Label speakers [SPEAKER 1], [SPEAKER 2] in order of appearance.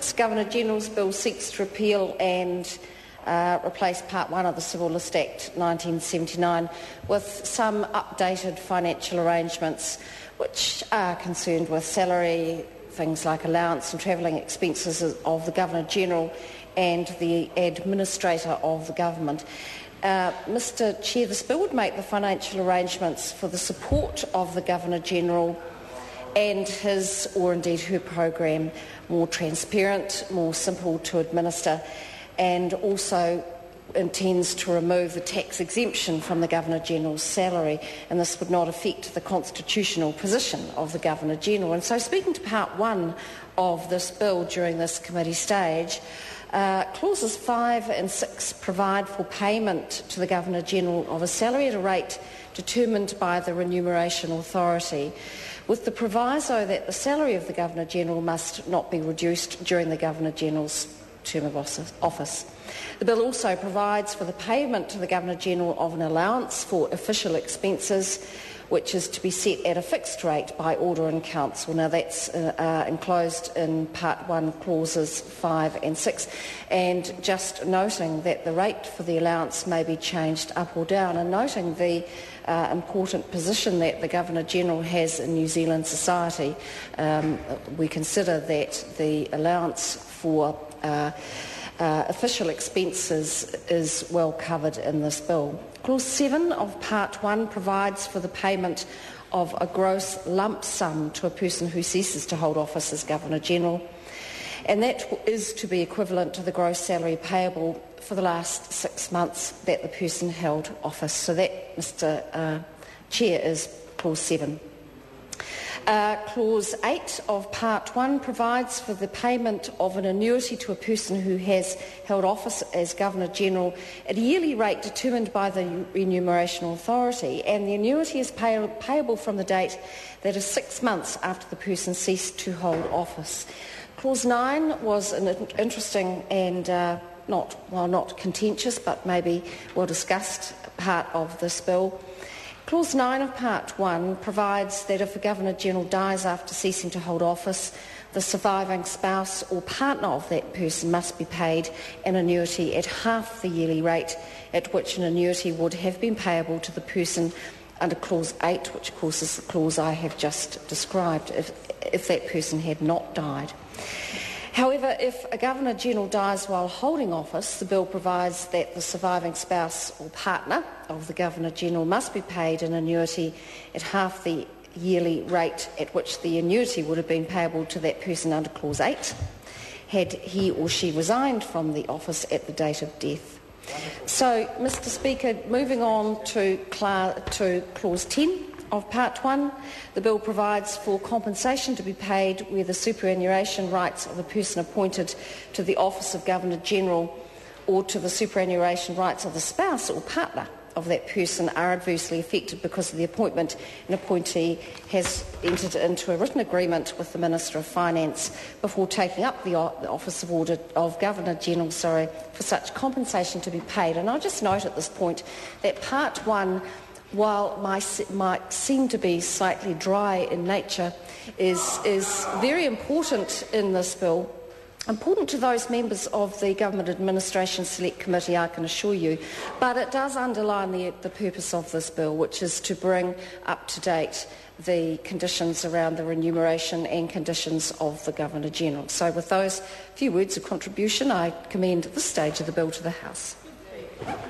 [SPEAKER 1] 6, Governor-General's Bill seeks to repeal and replace Part 1 of the Civil List Act 1979 with some updated financial arrangements which are concerned with salary, things like allowance and travelling expenses of the Governor-General and the Administrator of the Government. Mr Chair, this bill would make the financial arrangements for the support of the Governor-General and his or indeed her program more transparent, more simple to administer, and also intends to remove the tax exemption from the Governor-General's salary, and this would not affect the constitutional position of the Governor-General. And so, speaking to Part 1 of this bill during this committee stage, clauses 5 and 6 provide for payment to the Governor-General of a salary at a rate determined by the Remuneration Authority, with the proviso that the salary of the Governor-General must not be reduced during the Governor-General's term of office. The bill also provides for the payment to the Governor-General of an allowance for official expenses, which is to be set at a fixed rate by Order in Council. Now that's enclosed in Part 1, Clauses 5 and 6, and just noting that the rate for the allowance may be changed up or down, and noting the important position that the Governor-General has in New Zealand society, we consider that the allowance for official expenses is well covered in this bill. Clause 7 of Part 1 provides for the payment of a gross lump sum to a person who ceases to hold office as Governor-General, and that is to be equivalent to the gross salary payable for the last 6 months that the person held office. So that, Mr Chair, is Clause 7. Clause 8 of Part 1 provides for the payment of an annuity to a person who has held office as Governor-General at a yearly rate determined by the Remuneration Authority, and the annuity is payable from the date that is 6 months after the person ceased to hold office. Clause 9 was an interesting and not contentious but maybe well discussed part of this bill. Clause 9 of Part 1 provides that if a Governor-General dies after ceasing to hold office, the surviving spouse or partner of that person must be paid an annuity at half the yearly rate at which an annuity would have been payable to the person under Clause 8, which of course is the clause I have just described, if that person had not died. However, if a Governor-General dies while holding office, the bill provides that the surviving spouse or partner of the Governor-General must be paid an annuity at half the yearly rate at which the annuity would have been payable to that person under Clause 8, had he or she resigned from the office at the date of death. So, Mr Speaker, moving on to Clause 10 of Part 1, the bill provides for compensation to be paid where the superannuation rights of a person appointed to the office of Governor-General or to the superannuation rights of the spouse or partner of that person are adversely affected because of the appointment. An appointee has entered into a written agreement with the Minister of Finance before taking up the office of Governor-General for such compensation to be paid. And I'll just note at this point that Part 1, while might seem to be slightly dry in nature, is very important in this bill. Important to those members of the Government Administration Select Committee, I can assure you, but it does underline the purpose of this bill, which is to bring up to date the conditions around the remuneration and conditions of the Governor-General. So with those few words of contribution, I commend this stage of the bill to the House.